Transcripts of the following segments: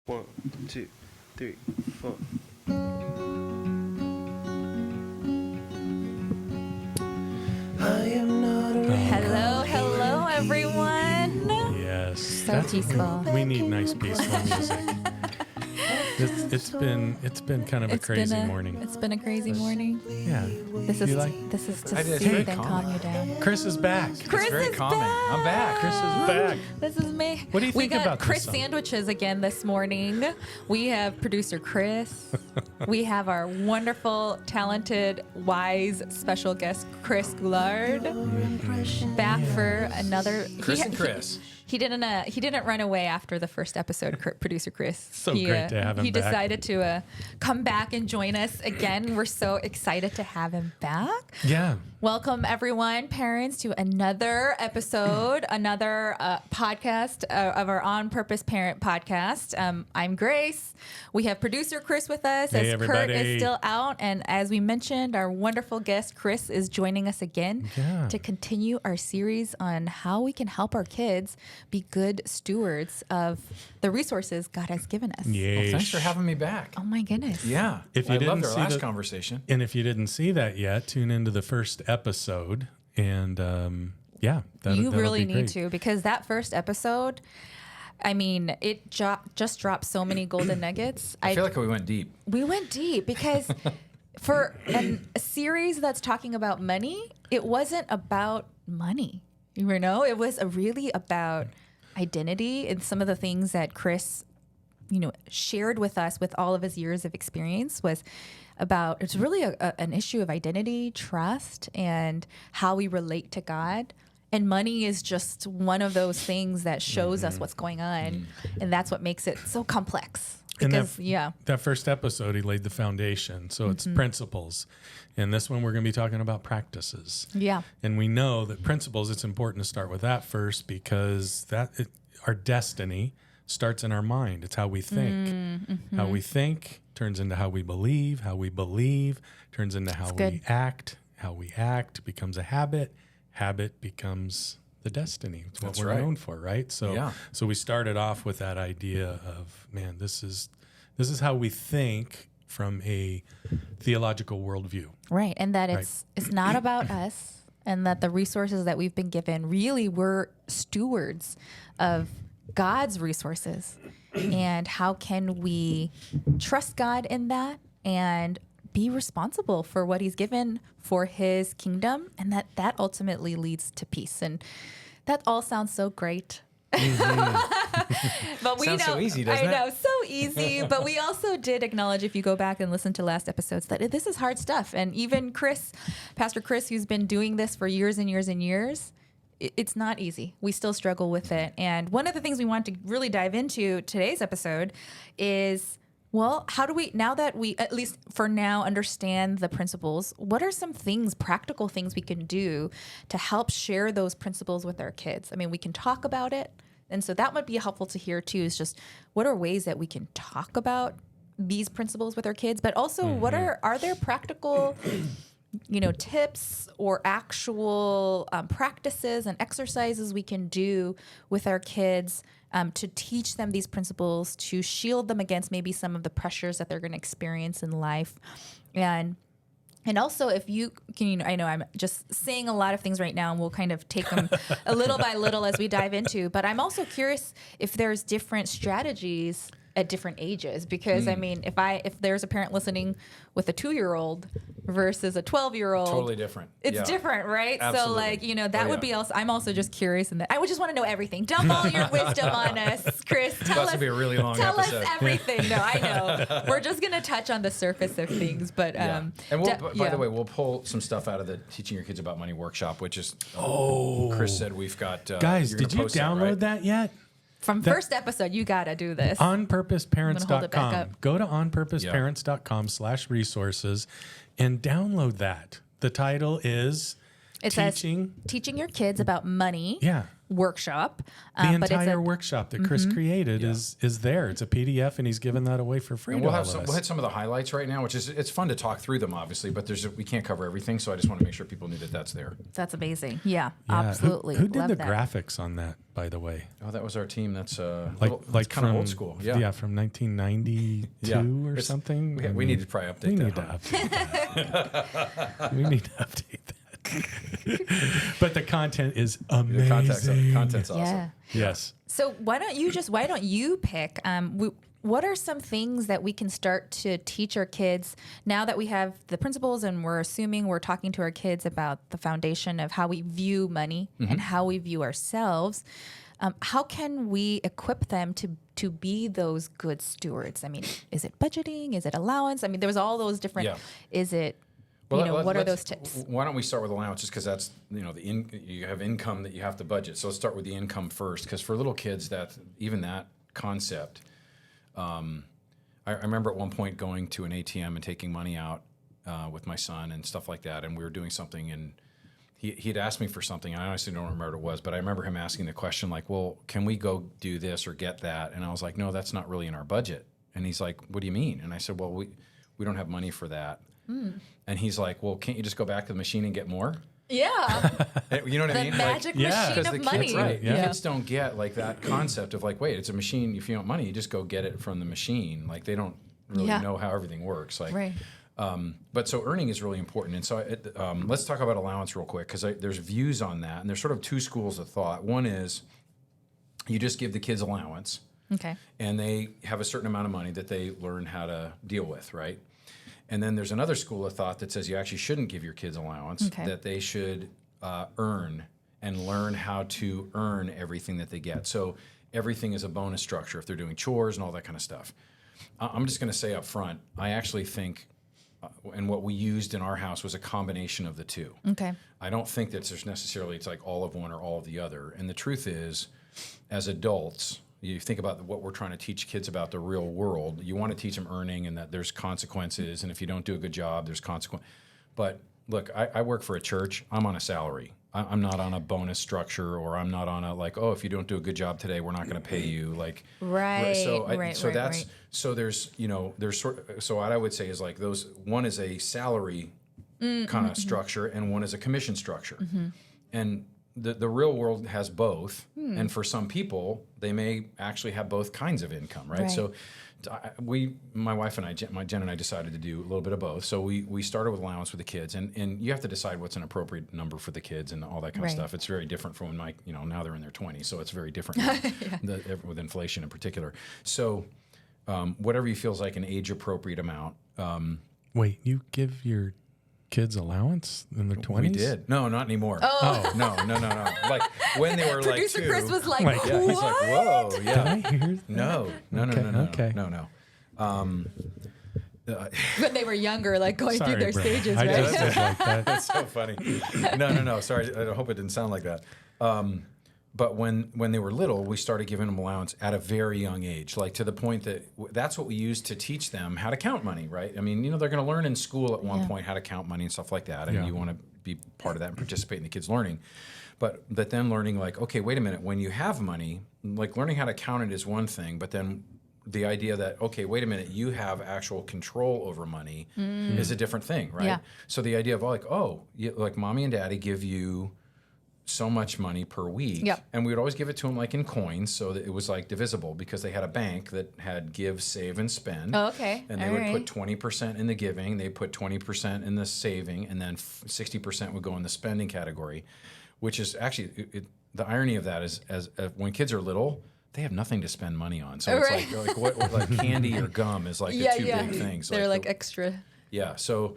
1, 2, 3, 4. Hello, everyone. Yes. So peaceful. We need nice peaceful music. It's been kind of a crazy morning. It's been a crazy morning. Yeah. This is to soothe and calm you down. Chris is back. Chris very is calming. back. I'm back. Chris is back. This is me. What do you think we got about this Chris song? sandwiches again this morning. We have producer Chris. We have our wonderful, talented, wise special guest Chris Goulard back for another. Chris and Chris. He didn't run away after the first episode, producer Chris. So great to have him He back. decided to come back and join us again. We're so excited to have him back. Yeah. Welcome, everyone, parents, to another episode, another podcast of our On Purpose Parent podcast. I'm Grace. We have producer Chris with us Hey, as everybody. Kurt is still out. And as we mentioned, our wonderful guest, Chris, is joining us again to continue our series on how we can help our kids be good stewards of the resources God has given us. Yes. Well, thanks for having me back. Oh, my goodness. Yeah. If you I didn't loved our see last the- conversation. And if you didn't see that yet, tune into the first episode. And You really be need great. to, because that first episode, I mean, it just dropped so many golden nuggets. I feel like we went deep. We went deep because for a series that's talking about money, it wasn't about money. You know, it was really about identity and some of the things that Chris, shared with us with all of his years of experience was about. It's really an issue of identity, trust, and how we relate to God. And money is just one of those things that shows us what's going on, and that's what makes it so complex. And Because that first episode, he laid the foundation. So it's principles. And this one, we're going to be talking about practices. Yeah. And we know that principles, it's important to start with that first because our destiny starts in our mind. It's how we think. How we think turns into how we believe turns into how we act. How we act becomes a habit. Habit becomes the destiny. It's what That's we're right. known for, right? So we started off with that idea of, man, this is how we think from a theological worldview. Right. And that it's not about us, and that the resources that we've been given, really we're stewards of God's resources. And how can we trust God in that and be responsible for what he's given for his kingdom, and that ultimately leads to peace. And that all sounds so great. But we Sounds know, so easy, doesn't it? I know, so easy. But we also did acknowledge, if you go back and listen to last episodes, that this is hard stuff. And even Pastor Chris, who's been doing this for years and years and years, it's not easy. We still struggle with it. And one of the things we want to really dive into today's episode is, well, how do we, now that we, at least for now, understand the principles, what are some things, practical things we can do to help share those principles with our kids? I mean, we can talk about it. And so that might be helpful to hear too, is just what are ways that we can talk about these principles with our kids, but also what are there practical tips or actual practices and exercises we can do with our kids to teach them these principles, to shield them against maybe some of the pressures that they're going to experience in life. And also, if you can, I know I'm just saying a lot of things right now, and we'll kind of take them a little by little as we dive into, but I'm also curious if there's different strategies at different ages, because I mean, if there's a parent listening with a 2-year-old versus a 12-year-old, Totally different. It's different, right? Absolutely. So that would be also, I'm also just curious in that. I would just want to know everything. Dump all your wisdom on us, Chris. Tell That's us, gonna be a really long tell episode. us everything. No, I know. We're just going to touch on the surface of things, but And by the way, we'll pull some stuff out of the Teaching Your Kids About Money workshop, which is, Chris said we've got. Guys, you're gonna did you post download that yet? from first episode, you got to do this. OnPurposeParents.com. hold it back up. Go to onpurposeparents.com/resources and download that. The title is It says Teaching Your Kids About Money. Yeah. workshop. The but entire workshop that Chris created is there. It's a PDF, and he's given that away for free. And to we'll all have of some, us. we'll hit some of the highlights right now, which is it's fun to talk through them, obviously, but we can't cover everything, so I just want to make sure people knew that that's there. That's amazing. Yeah, Yeah. absolutely. Who did Love the that. graphics on that, by the way? Oh, that was our team. That's Like kind of from old school. Yeah. from 1992 or It's- something. we need to probably update We that. need to update that. We need to update that. But the content is amazing. The content's awesome. Yeah. Yes. So why don't you pick? What are some things that we can start to teach our kids now that we have the principles and we're talking to our kids about the foundation of how we view money and how we view ourselves? How can we equip them to be those good stewards? I mean, is it budgeting? Is it allowance? I mean, there was all those different. Yeah. Is it? Well, What are those tips? Why don't we start with allowance, just because that's you have income that you have to budget. So let's start with the income first, because for little kids, that concept. I remember at one point going to an ATM and taking money out with my son and stuff like that, and we were doing something, and he'd asked me for something, and I honestly don't remember what it was, but I remember him asking the question like, "Well, can we go do this or get that?" And I was like, "No, that's not really in our budget." And he's like, "What do you mean?" And I said, "Well, we don't have money for that." And he's like, "Well, can't you just go back to the machine and get more?" Yeah, You know what I mean? the magic yeah. machine Because of the money. kids, right? Yeah. The kids don't get like that concept of like, wait, it's a machine. If you want money, you just go get it from the machine. Like they don't really Yeah. know how everything works. Like, Right. But so earning is really important. And so let's talk about allowance real quick, because there's views on that, and there's sort of two schools of thought. One is you just give the kids allowance, Okay. and they have a certain amount of money that they learn how to deal with, right? And then there's another school of thought that says you actually shouldn't give your kids allowance, Okay. that they should earn and learn how to earn everything that they get. So everything is a bonus structure if they're doing chores and all that kind of stuff. I'm just going to say up front, I actually think, and what we used in our house was a combination of the two. Okay. I don't think that there's necessarily, it's like all of one or all of the other. And the truth is, as adults, you think about what we're trying to teach kids about the real world. You want to teach them earning and that there's consequences. And if you don't do a good job, there's consequence. But look, I work for a church. I'm on a salary. I'm not on a bonus structure, or I'm not on a like, oh, if you don't do a good job today, we're not going to pay you. Like, Right. So Right. there's so what I would say is like those. One is a salary kind of structure, and one is a commission structure, and the real world has both. And for some people, they may actually have both kinds of income, right? Right. So my wife and I, Jen and I decided to do a little bit of both. So we started with allowance with the kids, and you have to decide what's an appropriate number for the kids and all that kind of Right. stuff. It's very different from when now they're in their 20s, so it's very different with inflation in particular. So whatever you feel is like an age appropriate amount. Wait, you give your kids allowance in their 20s? We did. No, not anymore. Oh. No. Like when they were Producer like 2. Chris was like, Like, Yeah, he's like, whoa, Did yeah. I hear that? No. Okay. No. when they were younger, like going Sorry, through their Brenda. stages, I right? just did like that. That's so funny. No. Sorry, I hope it didn't sound like that. But when they were little, we started giving them allowance at a very young age, like to the point that that's what we used to teach them how to count money, right? I mean, they're going to learn in school at one point how to count money and stuff like that, and Yeah. you want to be part of that and participate in the kids' learning. But then learning like, okay, wait a minute, when you have money, like learning how to count it is one thing, but then the idea that, okay, wait a minute, you have actual control over money is a different thing, right? Yeah. So the idea of like mommy and daddy give you so much money per week. Yep. And we would always give it to them like in coins, so that it was like divisible, because they had a bank that had give, save, and spend. Oh, okay. And they All would right. put 20% in the giving, they put 20% in the saving, and then 60% would go in the spending category, which is actually, the irony of that is when kids are little, they have nothing to spend money on. So it's Right. like what like candy or gum is like the two big things. They're like extra. Yeah. So,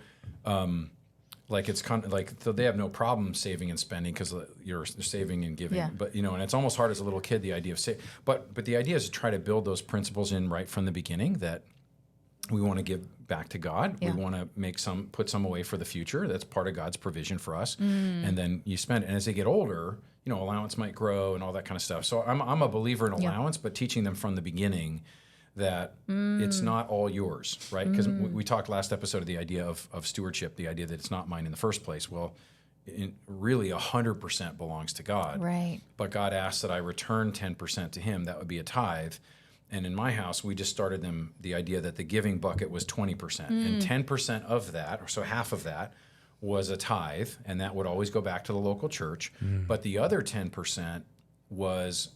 like it's kind of like, so they have no problem saving and spending because you're saving and giving. Yeah. But and it's almost hard as a little kid, the idea of but the idea is to try to build those principles in right from the beginning, that we want to give back to God. Yeah. We want to put some away for the future. That's part of God's provision for us. And then you spend it. And as they get older, allowance might grow and all that kind of stuff. So I'm a believer in allowance, but teaching them from the beginning that it's not all yours, right? Because we talked last episode of the idea of stewardship, the idea that it's not mine in the first place. Well, really 100% belongs to God. Right. But God asked that I return 10% to him. That would be a tithe. And in my house, we just started the idea that the giving bucket was 20%. And 10% of that, or so half of that, was a tithe. And that would always go back to the local church. But the other 10% was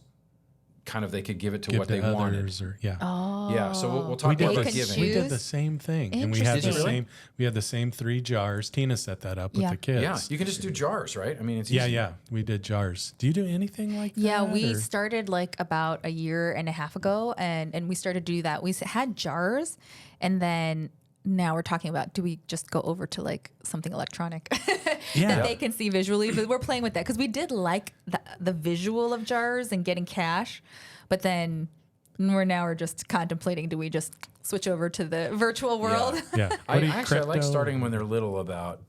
kind of they could give it to what they wanted. Yeah, so we'll talk more about giving. We did the same thing, and we had the Interesting. same. We had the same 3 jars. Tina set that up with the kids. Yeah, you can just do jars, right? I mean, it's easy. Yeah. We did jars. Do you do anything like that? Yeah, we or- started like about a year and a half ago, and we started to do that. We had jars, and then now we're talking about, do we just go over to like something electronic that they can see visually? But we're playing with that because we did like the visual of jars and getting cash, but then we're just contemplating, do we just switch over to the virtual world? Yeah. I What do you- actually I like crypto? starting when they're little about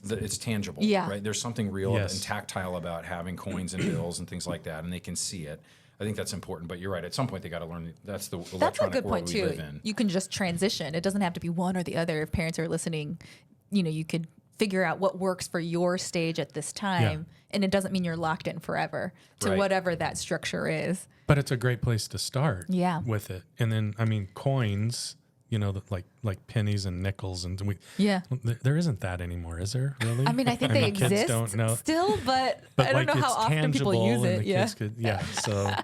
that it's tangible. Yeah. Right. There's something real Yes. and tactile about having coins and bills and things like that, and they can see it. I think that's important. But you're right. At some point, they got to learn. That's the That's a electronic good world point we too. live in. You can just transition. It doesn't have to be one or the other. If parents are listening, you could figure out what works for your stage at this time, and it doesn't mean you're locked in forever to Right. whatever that structure is. But it's a great place to start. Yeah. With it, and then coins. Like pennies and nickels, and there isn't that anymore, is there? Really? I mean, I think they kids exist don't know. still, but I don't know it's how often people tangible use and it. the Yeah. kids could, so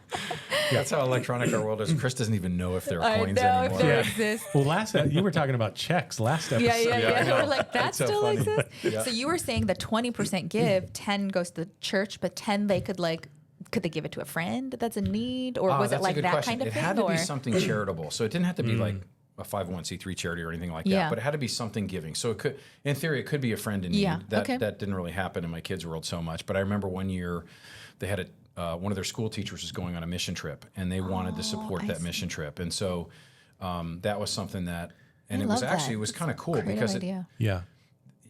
That's how electronic our world is. Chris doesn't even know if there are I coins know anymore. if there Yeah. exists. well, you were talking about checks last episode. I know. We're like, that It's so still funny. exists. Yeah. So you were saying the 20% give, 10 goes to the church, but 10 they could they give it to a friend that's in need, or was it That's a like good that question. kind of it thing? had to or? be something charitable. So it didn't have to be like a 501c3 charity or anything like that, Yeah. but it had to be something giving. So it could, in theory, it could be a friend in need. Yeah, That okay. that didn't really happen in my kids' world so much. But I remember one year they had one of their school teachers was going on a mission trip, and they wanted to support I that see. mission trip. And so that was something that, and I it was love actually that. it was kind of cool Great because idea. Yeah.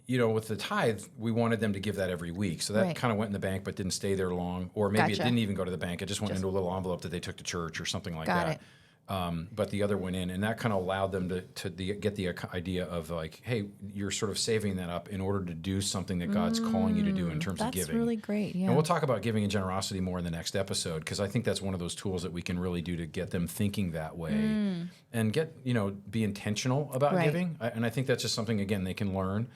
with the tithe, we wanted them to give that every week. So that Right. kind of went in the bank but didn't stay there long. Or maybe it Gotcha. didn't even go to the bank. It just went into a little envelope that they took to church or something like Got that. But the other went in, and that kind of allowed them to get the idea of like, hey, you're sort of saving that up in order to do something that God's calling you to do in terms of That's giving. really great. Yeah. And we'll talk about giving and generosity more in the next episode, because I think that's one of those tools that we can really do to get them thinking that way and be intentional about Right. giving. And I think that's just something, again, they can learn.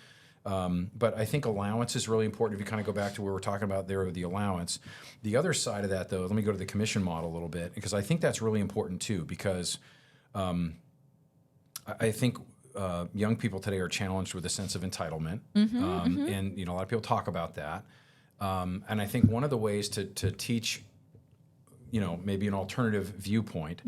But I think allowance is really important. If you kind of go back to where we're talking about there with the allowance. The other side of that, though, let me go to the commission model a little bit, because I think that's really important too, because I think young people today are challenged with a sense of entitlement. And, a lot of people talk about that. And I think one of the ways to teach maybe an alternative viewpoint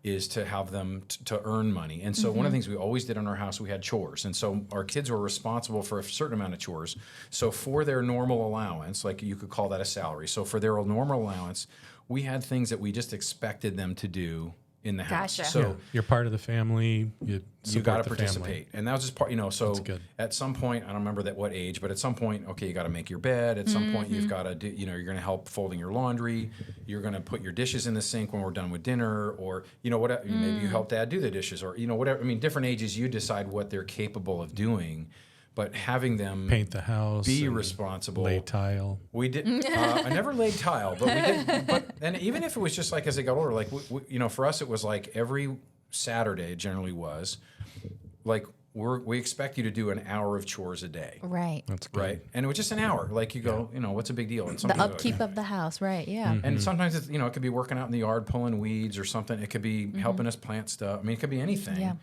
is to have them to earn money. And so one of the things we always did in our house, we had chores. And so our kids were responsible for a certain amount of chores. So for their normal allowance, like you could call that a salary. So for their normal allowance, we had things that we just expected them to do in the house. Gotcha. So Yeah. You're part of the family. You got to support the participate. And that was just part, so good. at some point, I don't remember what age, but at some point, okay, you got to make your bed. At some point, you've got to do, you're going to help folding your laundry. You're going to put your dishes in the sink when we're done with dinner, or, whatever, maybe you help dad do the dishes, or, whatever. I mean, different ages, you decide what they're capable of doing, but having them paint the house, be and responsible. lay tile. We did. I never laid tile, but we did. And even if it was just like as they got older, like for us, it was like every Saturday. It generally was like we expect you to do an hour of chores a day, Right. That's good. right? And it was just an hour. Like you go, what's a big deal? And The sometimes upkeep of the house. Right. Yeah. and sometimes it's, it could be working out in the yard, pulling weeds or something. It could be helping us plant stuff. I mean, it could be anything. Yeah.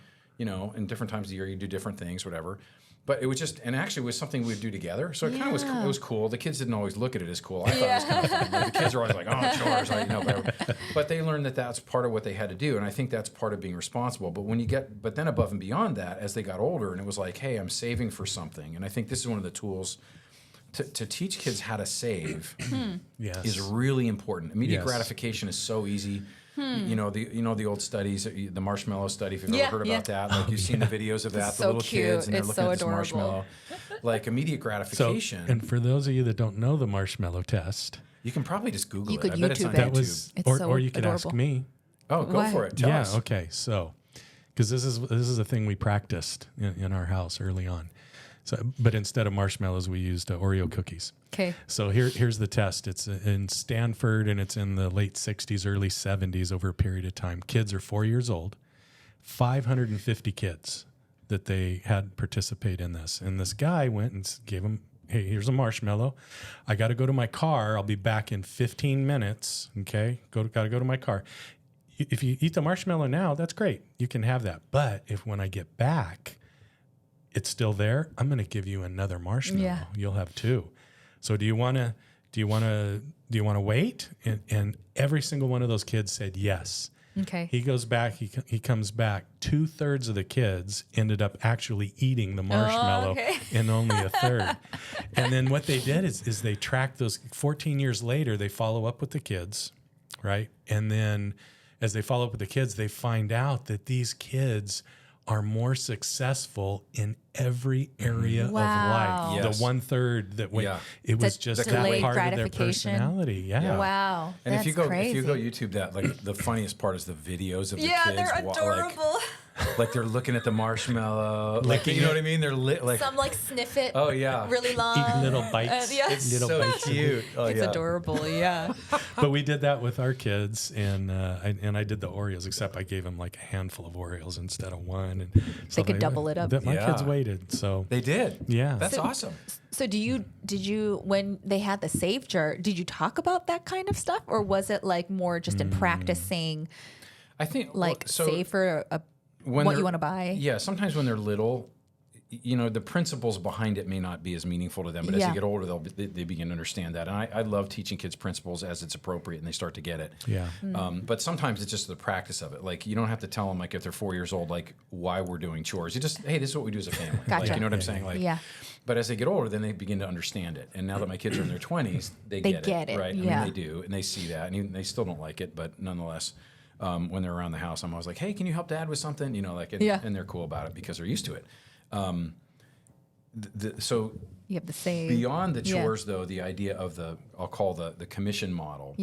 And different times of the year you do different things, whatever. But it was just, and actually it was something we'd do together. So it kind of was, it was cool. The kids didn't always look at it as cool. I thought it was kind of fun. But the kids are always like, oh, chores, whatever. But they learned that that's part of what they had to do. And I think that's part of being responsible. But but then above and beyond that, as they got older, and it was like, hey, I'm saving for something. And I think this is one of the tools to teach kids how to save Yes. is really important. Immediate Yes. gratification is so easy. The old studies, the marshmallow study. If you've ever heard about that, like you've seen the videos of that, It's the so little cute. kids, and they're It's looking so at this adorable. marshmallow. Like immediate So, gratification. and for those of you that don't know the marshmallow test, you can probably just Google You it. could I bet it's on YouTube it. that YouTube. was, It's so or you could ask adorable. me. Oh, go Why? for it. Tell us. Okay. So, because this is a thing we practiced in our house early on. So, but instead of marshmallows, we used Oreo cookies. Okay. So here's the test. It's in Stanford, and it's in the late 60s, early 70s over a period of time. Kids are 4 years old, 550 kids that they had participate in this. And this guy went and gave them, hey, here's a marshmallow. I got to go to my car. I'll be back in 15 minutes. Okay. Got to go to my car. If you eat the marshmallow now, that's great. You can have that. But if when I get back, it's still there, I'm going to give you another marshmallow. Yeah. You'll have two. So do you want to wait? And every single one of those kids said yes. Okay. He goes back. He comes back. 2/3 of the kids ended up actually eating the marshmallow, and only a third. And then what they did is they tracked those. 14 years later, they follow up with the kids, right? And then as they follow up with the kids, they find out that these kids are more successful in every area of life. Yes. The 1/3 that went, it was just that delayed part of their gratification. personality. Yeah. Wow. And that's if you crazy. go YouTube that, like the funniest part is the videos of the Yeah, kids. they're adorable. Like they're looking at the marshmallow. Like, you know what I mean? They're like, Some like sniff it. oh yeah. Really long. Eat little bites. Yeah. It's little so bites. cute. Oh, It's yeah. adorable. Yeah. But we did that with our kids, and I did the Oreos, except I gave them like a handful of Oreos instead of one. And so could double it up. My Yeah. kids waited, so They did. Yeah. That's So- awesome. So did you when they had the save jar, did you talk about that kind of stuff, or was it like more just in practice saying I think like save for when what they're- you want to buy? Yeah, sometimes when they're little, you know, the principles behind it may not be as meaningful to them, but as Yeah. they get older, they begin to understand that. And I love teaching kids principles as it's appropriate and they start to get it. yeah. But sometimes it's just the practice of it. Like you don't have to tell them, like if they're 4 years old, like why we're doing chores. You just, hey, this is what we do as a family. Gotcha. Like, you know what I'm saying? Like, Yeah. But as they get older, then they begin to understand it. And now that my kids are in their 20s, they get it, right? yeah. I mean, they do, and they see that, and even, they still don't like it, but nonetheless. When they're around the house, I'm always like, "Hey, can you help Dad with something?" You know, like, and they're cool about it because they're used to it. So You have the save. beyond the chores, though, the idea of I'll call the commission model,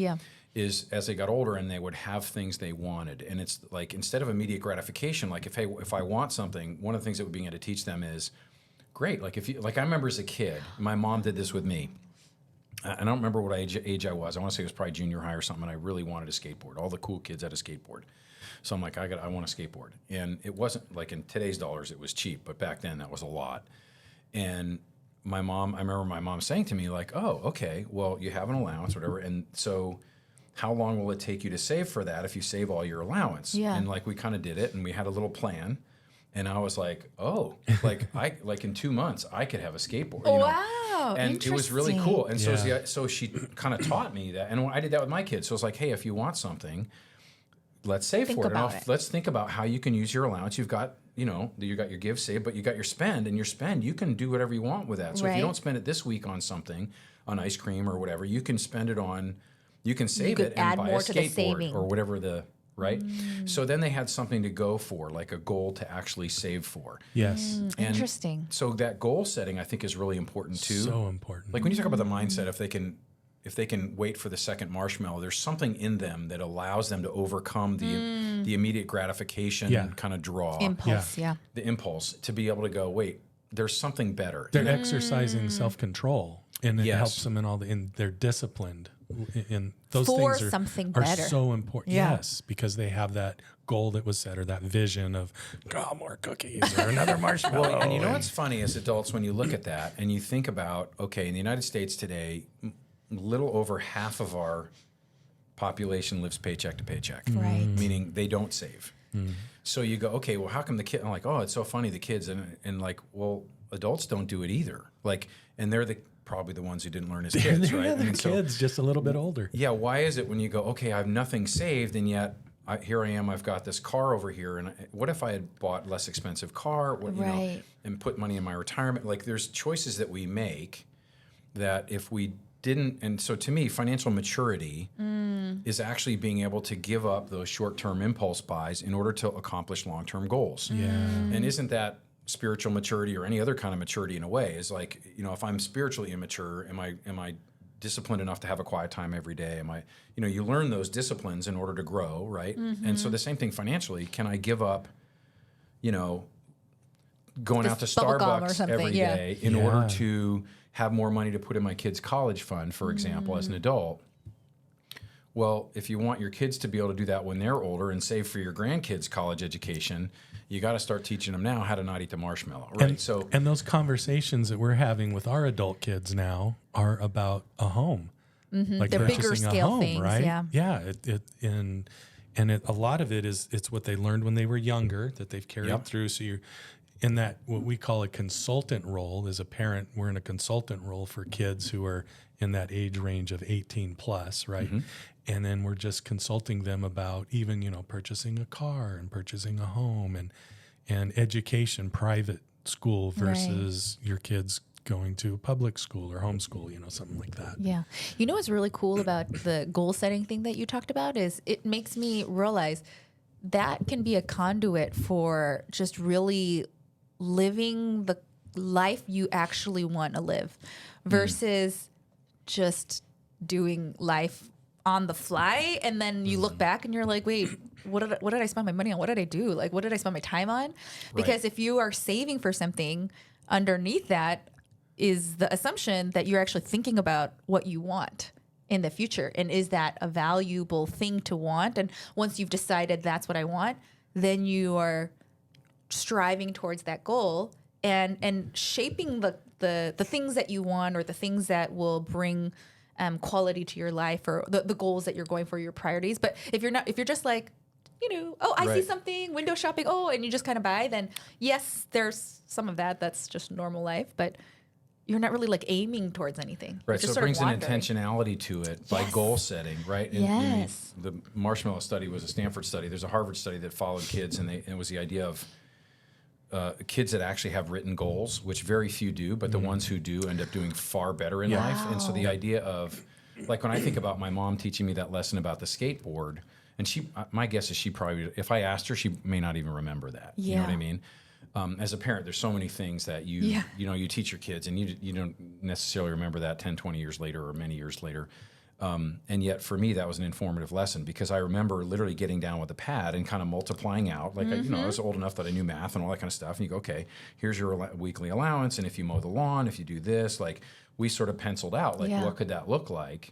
is as they got older and they would have things they wanted, and it's like instead of immediate gratification, like if I want something, one of the things that we began to teach them is, great, like if you like I remember as a kid, my mom did this with me. I don't remember what age I was. I want to say it was probably junior high or something. And I really wanted a skateboard. All the cool kids had a skateboard. So I'm like, I want a skateboard. And it wasn't like in today's dollars, it was cheap. But back then, that was a lot. And I remember my mom saying to me like, oh, okay, well, you have an allowance or whatever. And so how long will it take you to save for that if you save all your allowance? Yeah. And like we kind of did it and we had a little plan. And I was like, oh, like in 2 months, I could have a skateboard. You know? Wow. And it was really cool. And Yeah. so she kind of taught me that. And I did that with my kids. So it's like, hey, if you want something, let's save Think for it. about And it. let's think about how you can use your allowance. You've got, you got your give save, but you got your spend. And your spend, you can do whatever you want with that. So if Right. you don't spend it this week on something, on ice cream or whatever, you can spend it on, you can save could it add and buy more a to the skateboard saving. or whatever right? So then they had something to go for, like a goal to actually save for. Yes. And Interesting. So that goal setting, I think, is really important too. So important. Like when you talk about the mindset, if they can wait for the second marshmallow, there's something in them that allows them to overcome the immediate gratification kind of draw, Impulse. Yeah. the impulse to be able to go, wait, there's something better. They're exercising self-control, and it Yes. helps them in they're disciplined. And those For things something are better. so important. Yeah. Yes, because they have that goal that was set or that vision of, oh, more cookies or another marshmallow. Well, and you know what's funny as adults when you look at that and you think about, okay, in the United States today, little over half of our population lives paycheck to paycheck. Right. Meaning they don't save. So you go, okay, well, how come the kid? I'm like, oh, it's so funny, the kids, and like, well, adults don't do it either. Like, and they're probably the ones who didn't learn as kids, right? They're And so, kids, just a little bit older. yeah, why is it when you go, okay, I have nothing saved, and yet here I am, I've got this car over here, and what if I had bought less expensive car, Right. and put money in my retirement? Like, there's choices that we make that if we didn't, and so to me, financial maturity is actually being able to give up those short-term impulse buys in order to accomplish long-term goals. Yeah. And isn't that spiritual maturity or any other kind of maturity in a way? Is like, if I'm spiritually immature, am I disciplined enough to have a quiet time every day? Am I, you learn those disciplines in order to grow, right? And so the same thing financially. Can I give up, going Just out to bubble gum or Starbucks something, every day in Yeah. order to have more money to put in my kid's college fund, for example, as an adult. Well, if you want your kids to be able to do that when they're older and save for your grandkids' college education, you got to start teaching them now how to not eat the marshmallow, right? And those conversations that we're having with our adult kids now are about a home, like They're bigger purchasing a scale home, things, right? yeah. Yeah. A lot of it is it's what they learned when they were younger that they've carried Yep. through. So you're in that what we call a consultant role as a parent. We're in a consultant role for kids who are in that age range of 18 plus, right? And then we're just consulting them about even, purchasing a car and purchasing a home and education, private school versus your kids going to public school or homeschool, something like that. Yeah. You know what's really cool about the goal setting thing that you talked about is it makes me realize that can be a conduit for just really living the life you actually want to live versus just doing life on the fly, and then you look back and you're like, wait, what did I spend my money on? What did I do? Like, what did I spend my time on? Because if you are saving for something, underneath that is the assumption that you're actually thinking about what you want in the future, and is that a valuable thing to want? And once you've decided that's what I want, then you are striving towards that goal and shaping the things that you want, or the things that will bring quality to your life, or the goals that you're going for, your priorities. But if you're just like, I see something, window shopping, and you just kind of buy, then yes, there's some of that's just normal life, but you're not really like aiming towards anything. Right, You're just so it sort of brings an wandering. intentionality to it by goal setting, right? And, Yes. the marshmallow study was a Stanford study. There's a Harvard study that followed kids, and it was the idea of kids that actually have written goals, which very few do, but the ones who do end up doing far better in life. And so the idea of, like when I think about my mom teaching me that lesson about the skateboard, and my guess is she probably, if I asked her, she may not even remember that. You know what I mean? As a parent, there's so many things that you teach your kids, and you don't necessarily remember that 10, 20 years later or many years later. And yet for me, that was an informative lesson, because I remember literally getting down with a pad and kind of multiplying out. Like, I was old enough that I knew math and all that kind of stuff. And you go, okay, here's your weekly allowance. And if you mow the lawn, if you do this, like we sort of penciled out, like, what could that look like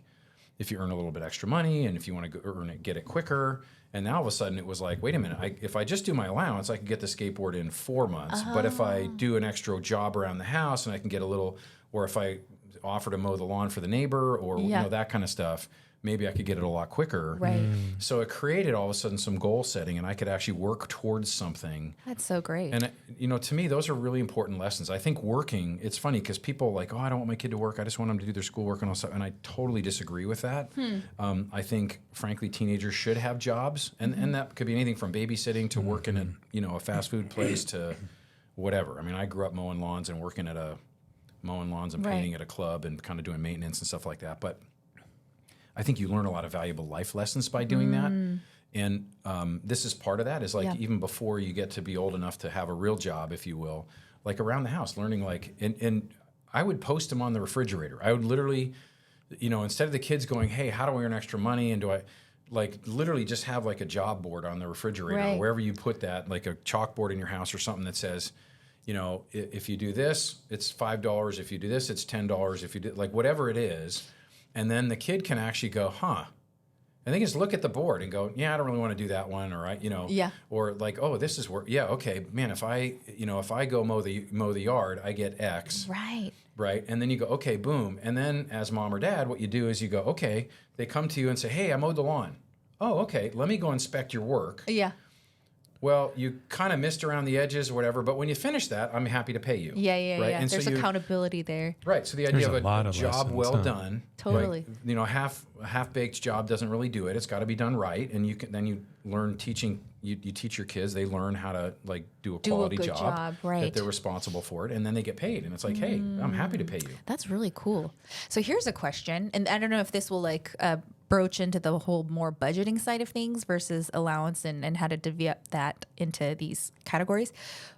if you earn a little bit extra money, and if you want to get it quicker. And now all of a sudden it was like, wait a minute, if I just do my allowance, I could get the skateboard in 4 months. But if I do an extra job around the house and I can get a little, or if I offer to mow the lawn for the neighbor, or that kind of stuff, maybe I could get it a lot quicker. Right. So it created all of a sudden some goal setting, and I could actually work towards something. That's so great. And to me, those are really important lessons. I think working, it's funny because people are like, I don't want my kid to work. I just want them to do their schoolwork and all stuff. And I totally disagree with that. I think, frankly, teenagers should have jobs, and that could be anything from babysitting to working at a fast food place to whatever. I mean, I grew up mowing lawns and working at mowing lawns and painting at a club and kind of doing maintenance and stuff like that. But I think you learn a lot of valuable life lessons by doing that. And this is part of that, is like even before you get to be old enough to have a real job, if you will, like around the house, learning like, and I would post them on the refrigerator. I would literally, instead of the kids going, hey, how do I earn extra money? And do I, like, literally just have like a job board on the refrigerator, or wherever you put that, like a chalkboard in your house or something that says, if you do this, it's $5. If you do this, it's $10. If you do, like, whatever it is. And then the kid can actually go, and they can just look at the board and go, I don't really want to do that one. Or, or like, oh, this is where, okay, man, if I go mow the yard, I get X. Right. And then you go, okay, boom. And then as mom or dad, what you do is you go, okay, they come to you and say, hey, I mowed the lawn. Oh, okay, let me go inspect your work. Well, you kind of missed around the edges or whatever, but when you finish that, I'm happy to pay you. Right? And There's accountability there. Right. So the idea There's of a of job lessons, well done. Totally. Like, a half-baked job doesn't really do it. It's got to be done right. And you learn teaching. You teach your kids. They learn how to like do a quality good job, right. that they're responsible for it, and then they get paid. And it's like, hey, I'm happy to pay you. That's really cool. So here's a question, and I don't know if this will like broach into the whole more budgeting side of things versus allowance and how to divvy up that into these categories.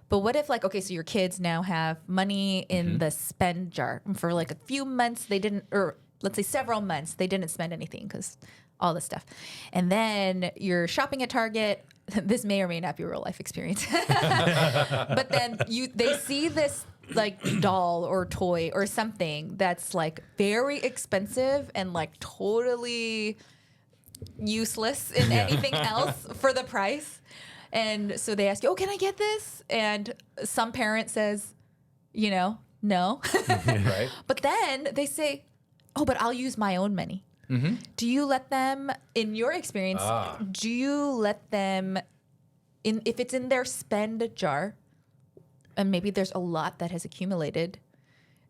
But what if, like, okay, so your kids now have money in the spend jar for like a few months they didn't, or let's say several months they didn't spend anything because all this stuff. And then you're shopping at Target, this may or may not be a real life experience. But then they see this like doll or toy or something that's like very expensive and like totally useless in anything else for the price. And so they ask you, oh, can I get this? And some parent says, no. Right. But then they say, oh, but I'll use my own money. Mm-hmm. Do you let them, in your experience, do you let them, if it's in their spend jar, and maybe there's a lot that has accumulated,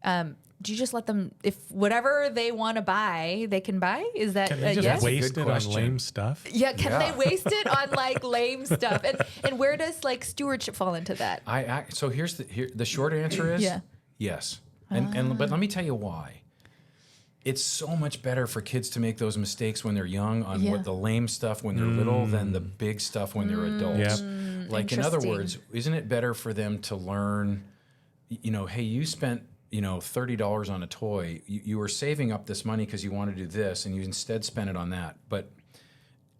do you just let them, if whatever they want to buy, they can buy? Is that Can they just yes? waste Good it on question. lame stuff? Yeah, can Yeah. they waste it on like lame stuff? And where does like stewardship fall into that? So here's the short answer is Yeah. yes. But let me tell you why. It's so much better for kids to make those mistakes when they're young on Yeah. what the lame stuff when they're little than the big stuff when they're adults. Yep. Like in other Interesting. words, isn't it better for them to learn, hey, you spent $30 on a toy. You were saving up this money because you want to do this, and you instead spent it on that. But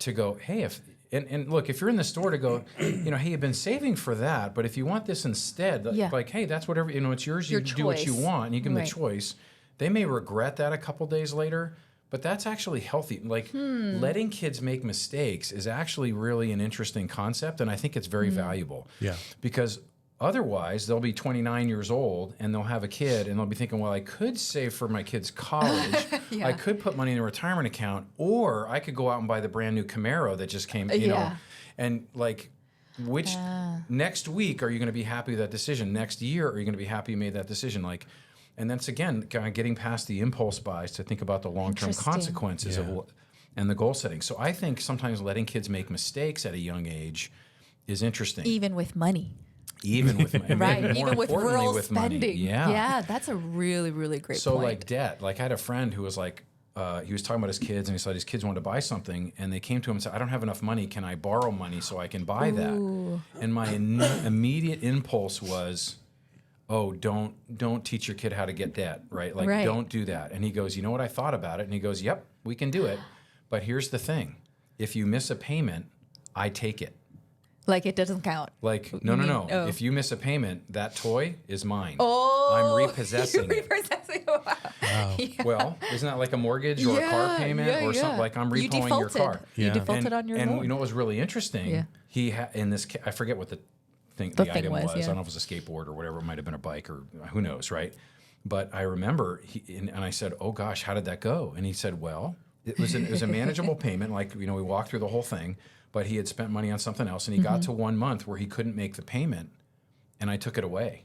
to go, hey, and look, if you're in the store to go, hey, you've been saving for that, but if you want this instead, Yeah. like, hey, that's whatever, it's yours. Your You do what you choice. want, and you give them Right. the choice. They may regret that a couple days later, but that's actually healthy. Like letting kids make mistakes is actually really an interesting concept, and I think it's very valuable. Yeah. Because otherwise, they'll be 29 years old and they'll have a kid and they'll be thinking, well, I could save for my kid's college. Yeah. I could put money in a retirement account, or I could go out and buy the brand new Camaro that just came, you know. Yeah. And like, which next week are you going to be happy with that decision? Next year, are you going to be happy you made that decision? Like, and that's again kind of getting past the impulse buys to think about the long-term Interesting. consequences of Yeah. and the goal setting. So I think sometimes letting kids make mistakes at a young age is interesting. Even with money. Even with money. Right. More Even with importantly, rural with money. spending. Yeah. Yeah, that's a really, really great So point. like debt. Like I had a friend who was like, he was talking about his kids, and he said his kids wanted to buy something, and they came to him and said, "I don't have enough money. Can I borrow money so I can buy that?" And my immediate impulse was, "Oh, don't teach your kid how to get debt, right? Like Right. don't do that." And he goes, "You know what? I thought about it." And he goes, "Yep, we can do it, but here's the thing: if you miss a payment, I take it." Like it doesn't count. Like, You no. mean- oh. If you miss a payment, that toy is mine. Oh, I'm repossessing you're it. repossessing. Wow. Yeah. Well, isn't that like a mortgage or a car payment or something? Like I'm You repoing your defaulted. car. You Yeah. defaulted on your and loan. you know what was really interesting? Yeah. He had in this. I forget what the thing item was, was. yeah. I don't know if it was a skateboard or whatever. It might have been a bike or who knows, right? But I remember, and I said, "Oh gosh, how did that go?" And he said, "Well, it was a manageable payment. Like we walked through the whole thing, but he had spent money on something else, and he got to 1 month where he couldn't make the payment, and I took it away."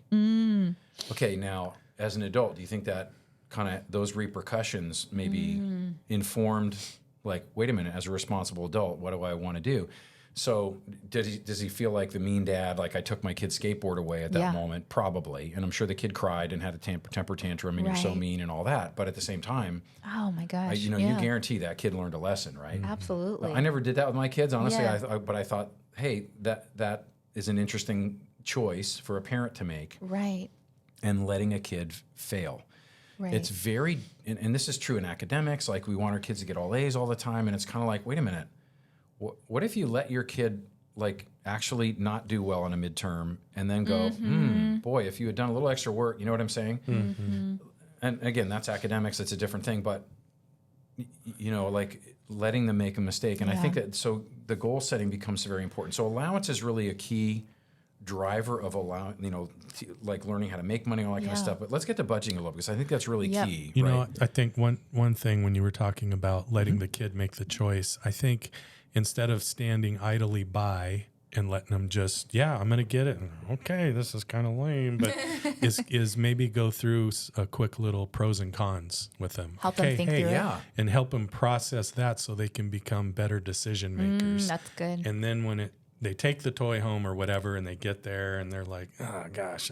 Okay, now as an adult, do you think that kind of those repercussions maybe informed? Like, wait a minute, as a responsible adult, what do I want to do? So does he feel like the mean dad, like I took my kid's skateboard away at that Yeah. moment? Probably. And I'm sure the kid cried and had a temper tantrum and you're so Right. mean and all that. But at the same time, Oh my gosh. you yeah. guarantee that kid learned a lesson, right? Absolutely. I never did that with my kids, honestly. Yeah. But I thought, hey, that is an interesting choice for a parent to make, Right. and letting a kid fail. Right. It's very, and this is true in academics, like we want our kids to get all A's all the time, and it's kind of like, wait a minute, what if you let your kid like actually not do well on a midterm and then go, boy, if you had done a little extra work, you know what I'm saying? And again, that's academics, it's a different thing, but like letting them make a mistake. And I think that, so the goal setting becomes very important. So allowance is really a key driver of like learning how to make money, all that kind of Yeah. stuff. But let's get to budgeting a little, because I think that's really Yep. key. You right? know, I think one thing when you were talking about letting the kid make the choice, I think instead of standing idly by and letting them just, I'm going to get it. Okay, this is kind of lame, but is maybe go through a quick little pros and cons with them. Help them think through it. Yeah. And help them process that so they can become better decision makers. That's good. And then when they take the toy home or whatever, and they get there and they're like, oh gosh,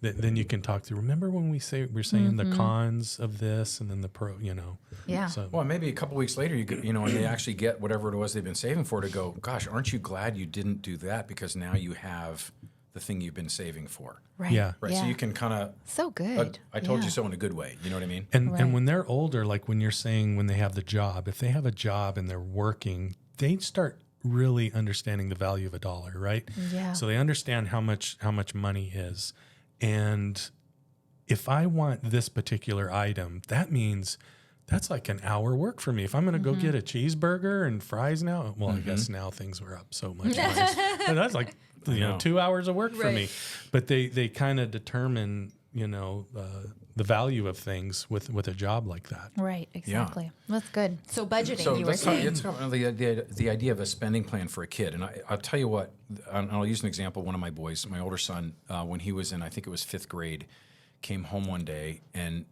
then you can talk through. Remember when we're saying the cons of this and then the pro, Yeah. So Well, maybe a couple weeks later, and they actually get whatever it was they've been saving for, to go, gosh, aren't you glad you didn't do that, because now you have the thing you've been saving for. Right. Yeah. Right. So you can kind of, So good. I told Yeah. you so in a good way. You know what I mean? And Right. when they're older, like when you're saying when they have the job, if they have a job and they're working, they start really understanding the value of a dollar, right? Yeah. So they understand how much money is. And if I want this particular item, that means that's like an hour work for me. If I'm going to go get a cheeseburger and fries now, well, I guess now things were up so much. But that's like 2 hours of work for me. But they kind of determine the value of things with a job like that. Right, exactly. That's good. So budgeting, So you were let's talk, saying. let's talk about the idea of a spending plan for a kid. And I'll tell you what, I'll use an example. One of my boys, my older son, when he was in, I think it was 5th grade, came home one day and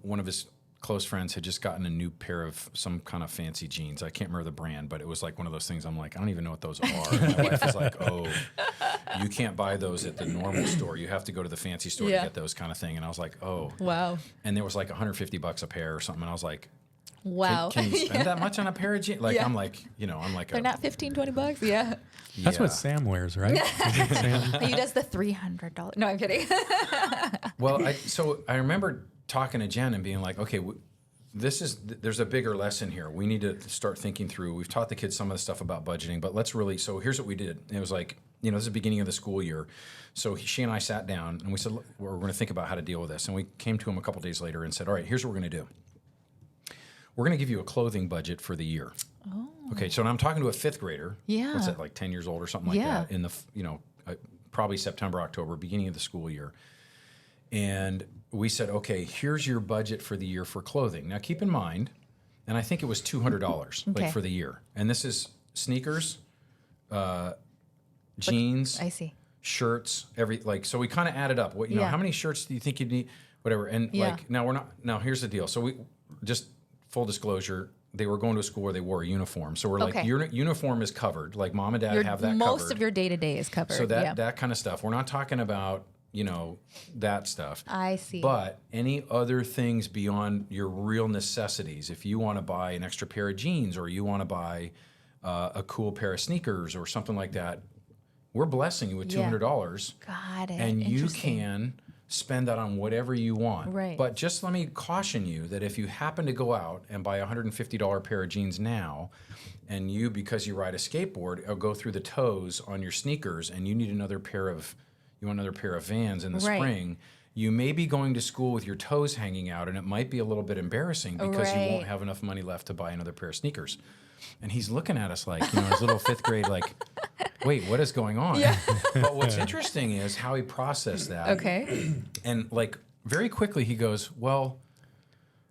one of his close friends had just gotten a new pair of some kind of fancy jeans. I can't remember the brand, but it was like one of those things I'm like, I don't even know what those are. And my wife was like, oh, you can't buy those at the normal store. You have to go to the fancy store to get those kind of thing. And I was like, oh. Wow. And there was like $150 a pair or something. And I was like, Wow. Can you spend that much on a pair of jeans? Like, I'm like, They're not $15-20. Yeah. That's what Sam wears, right? Isn't Sam? He does the $300. No, I'm kidding. Well, so I remember talking to Jen and being like, okay, there's a bigger lesson here. We need to start thinking through. We've taught the kids some of the stuff about budgeting, but let's really, so here's what we did. It was like, this is the beginning of the school year. So she and I sat down and we said, look, we're going to think about how to deal with this. And we came to him a couple days later and said, all right, here's what we're going to do. We're going to give you a clothing budget for the year. Oh. Okay, so I'm talking to a 5th grader. Yeah. What's that, like 10 years old or something like that? In the, probably September, October, beginning of the school year. And we said, okay, here's your budget for the year for clothing. Now, keep in mind, and I think it was $200 like for the year. And this is sneakers, jeans, I see. shirts, so we kind of added up. What how many shirts do you think you'd need? Whatever. And now here's the deal. So we just full disclosure, they were going to a school where they wore a uniform. So we're like, your uniform is covered. Like mom and dad have that covered. Most of your day-to-day is covered. So that kind of stuff. We're not talking about that stuff. I see. But any other things beyond your real necessities, if you want to buy an extra pair of jeans or you want to buy a cool pair of sneakers or something like that, we're blessing you with $200. Got it. And you can spend that on whatever you want. Right. But just let me caution you that if you happen to go out and buy a $150 pair of jeans now, and you, because you ride a skateboard, go through the toes on your sneakers and you need another pair of Vans in the spring, you may be going to school with your toes hanging out, and it might be a little bit embarrassing because you won't have enough money left to buy another pair of sneakers. And he's looking at us like, his little 5th grade, like, wait, what is going on? Yeah. But what's interesting is how he processed that. Okay. And like very quickly he goes, well,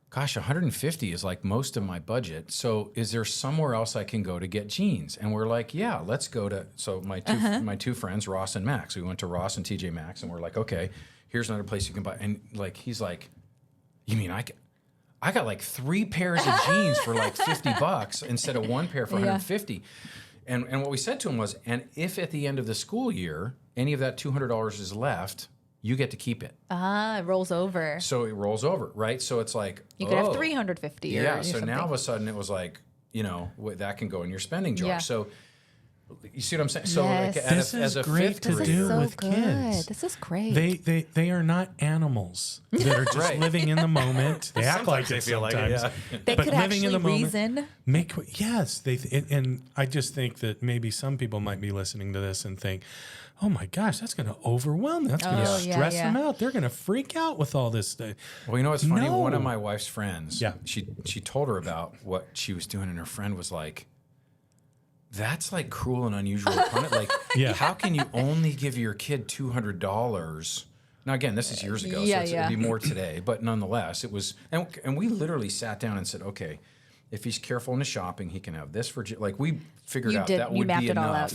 gosh, 150 is like most of my budget. So is there somewhere else I can go to get jeans? And we're like, yeah, let's go to, so my two friends, Ross and Max, we went to Ross and TJ Maxx and we're like, okay, here's another place you can buy. And like, he's like, you mean I got like 3 pairs of jeans for like $50 instead of 1 pair for 150. And what we said to him was, and if at the end of the school year, any of that $200 is left, you get to keep it. It rolls over. So it rolls over, right? So it's like, you could have 350 or so now all of a sudden it was like, that can go in your spending jar. Yeah. So you see what I'm saying? So like This is as a great 5th to grader, do with kids. This is great. They are not animals that are just living in the moment. They act like they feel like it. They But could living in actually the moment, reason. And I just think that maybe some people might be listening to this and think, oh my gosh, that's going to overwhelm them. That's going to stress them out. They're going to freak out with all this stuff. Well, what's funny? No. One of my wife's friends, Yeah. she told her about what she was doing, and her friend was like, that's like cruel and unusual punishment. Like, how can you only give your kid $200? Now, again, this is years ago, so it'd be more today. But nonetheless, it was, and we literally sat down and said, okay, if he's careful in his shopping, he can have this for, like, we figured out that would be enough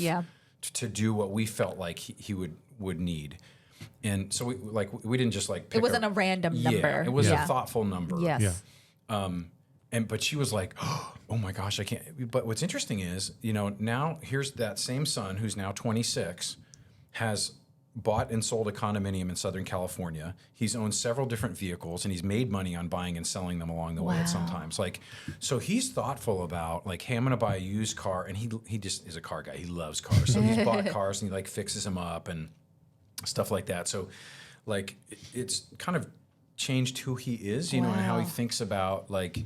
to do what we felt like he would need. And so we didn't just like pick it wasn't a random number. Yeah, it was a thoughtful number. Yes. Yeah. But she was like, oh my gosh, I can't. But what's interesting is, now here's that same son who's now 26, has bought and sold a condominium in Southern California. He's owned several different vehicles, and he's made money on buying and selling them along the way at sometimes. Like, so he's thoughtful about like, hey, I'm going to buy a used car, and he just is a car guy. He loves cars, so he's bought cars and he like fixes them up and stuff like that. So, like, it's kind of changed who he is, and how he thinks about like,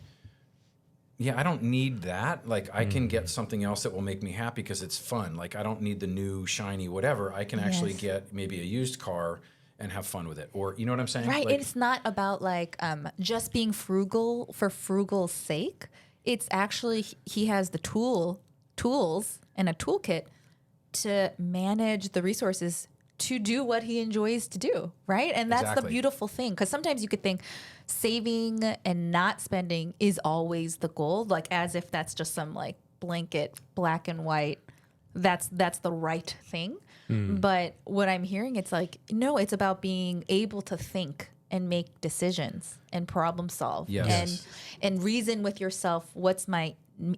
yeah, I don't need that. Like, I can get something else that will make me happy because it's fun. Like, I don't need the new shiny whatever. I can actually Yes. get maybe a used car and have fun with it. Or, you know what I'm saying? Right. Like, And it's not about like just being frugal for frugal's sake. It's actually he has the tools and a toolkit to manage the resources to do what he enjoys to do, right? And that's the Exactly. beautiful thing, because sometimes you could think saving and not spending is always the goal, like as if that's just some like blanket black and white, that's the right thing. But what I'm hearing, it's like, no, it's about being able to think and make decisions and problem solve Yes. and reason with yourself, what's my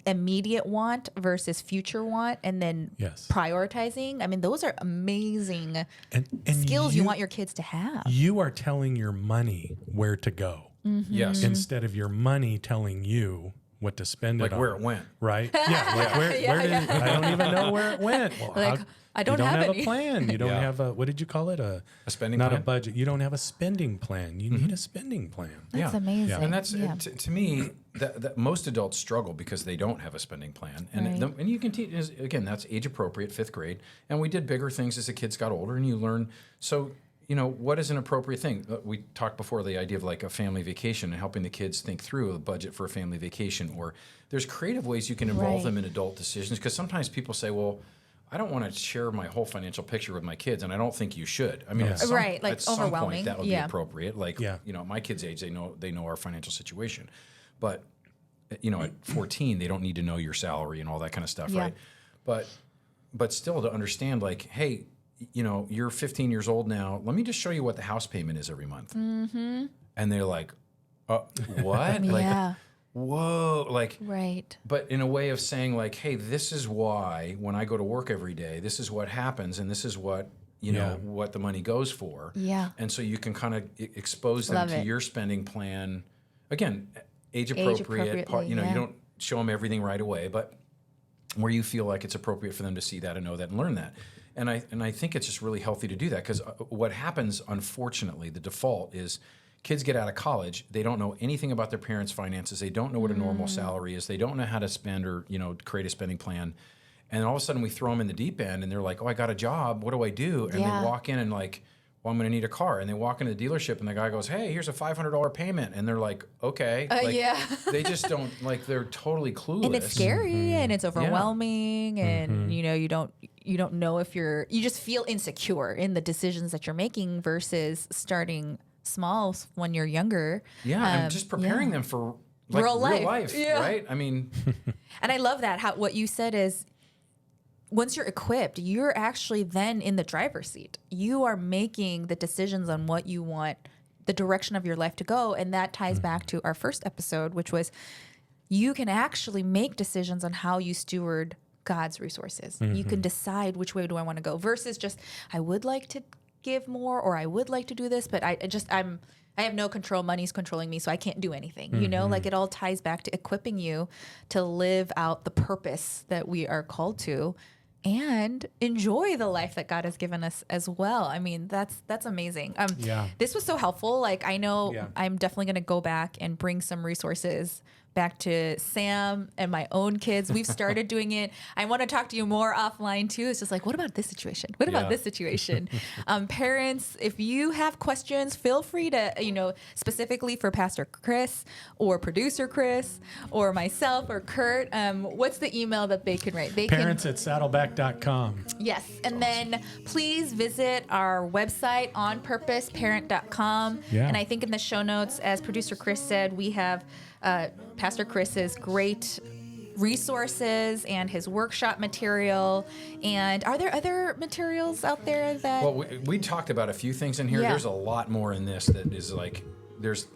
immediate want versus future want, and then Yes. prioritizing. I mean, those are amazing And skills you want your kids to have. You are telling your money where to go yes. instead of your money telling you what to spend Like it on. where it went. Right? Yeah. Like where did I don't even know where it went. Well, Like, I don't you don't have have any. a plan. You don't Yeah. have a, what did you call it? A spending not plan? a budget. You don't have a spending plan. You need a spending plan. That's Yeah. amazing. And that's Yeah. to me that most adults struggle because they don't have a spending plan, and Right. and you can teach again, that's age appropriate, 5th grade, and we did bigger things as the kids got older, and you learn. So what is an appropriate thing? We talked before the idea of like a family vacation and helping the kids think through a budget for a family vacation, or there's creative ways you can involve Right. them in adult decisions, because sometimes people say, well, I don't want to share my whole financial picture with my kids, and I don't think you should. I mean, Yeah. at some, Right, like at some overwhelming. point that would Yeah. be appropriate. Like, Yeah. at my kids' age, they know our financial situation, but at 14, they don't need to know your salary and all that kind of stuff, Yeah. right? But still, to understand, like, hey, you're 15 years old now. Let me just show you what the house payment is every month. Mm-hmm. And they're like, what? Like, Yeah. whoa, like. Right. But in a way of saying, like, hey, this is why when I go to work every day, this is what happens, and this is what what the money goes for. Yeah. And so you can kind of expose them Love to it. your spending plan. Again, age appropriately, appropriate. You yeah. don't show them everything right away, but where you feel like it's appropriate for them to see that and know that and learn that. And I think it's just really healthy to do that, because what happens, unfortunately, the default is kids get out of college, they don't know anything about their parents' finances, they don't know what a normal salary is, they don't know how to spend or create a spending plan, and all of a sudden we throw them in the deep end, and they're like, oh, I got a job, what do I do? And Yeah. they walk in and like, well, I'm going to need a car, and they walk into the dealership, and the guy goes, hey, here's a $500 payment, and they're like, okay, like, yeah. they just don't, like, they're totally clueless. And it's scary and it's overwhelming, and you don't know if you just feel insecure in the decisions that you're making versus starting small when you're younger. Yeah, and just preparing them for like Real real life. life, Yeah. right? I mean, And I love that what you said is, once you're equipped, you're actually then in the driver's seat. You are making the decisions on what you want the direction of your life to go. And that ties back to our first episode, which was you can actually make decisions on how you steward God's resources. You can decide which way do I want to go versus just, I would like to give more, or I would like to do this, but I have no control. Money's controlling me, so I can't do anything. Like it all ties back to equipping you to live out the purpose that we are called to and enjoy the life that God has given us as well. I mean, that's amazing. Yeah. This was so helpful. Like, I know Yeah. I'm definitely going to go back and bring some resources back to Sam and my own kids. We've started doing it. I want to talk to you more offline too. It's just like, what about this situation? What about Yeah. this situation? Parents, if you have questions, feel free to, specifically for Pastor Chris or producer Chris or myself or Kurt, what's the email that they can write? They Parents at saddleback.com. Yes. And then please visit our website, onpurposeparent.com. Yeah. And I think in the show notes, as producer Chris said, we have Pastor Chris's great resources and his workshop material. And are there other materials out there that... well, we talked about a few things in here. Yeah. There's a lot more in this that is like, there's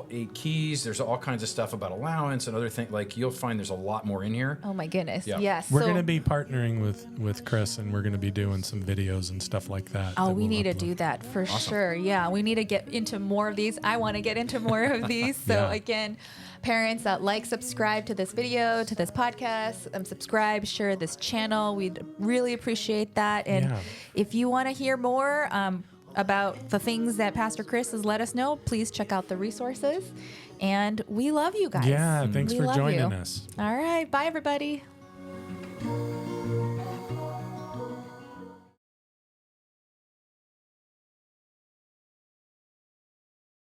8 keys. There's all kinds of stuff about allowance and other things. Like, you'll find there's a lot more in here. Oh my goodness. Yeah. Yes. We're going to be partnering with Chris, and we're going to be doing some videos and stuff like that. Oh, that we we'll need to upload. do that for sure. Yeah, we need to get into more of these. I want to get into more of these. So Yeah. again, parents, subscribe to this video, to this podcast, subscribe, share this channel. We'd really appreciate that. And Yeah. if you want to hear more, about the things that Pastor Chris has let us know, please check out the resources. And we love you guys. Yeah, thanks We for love joining you. us. All right. Bye, everybody.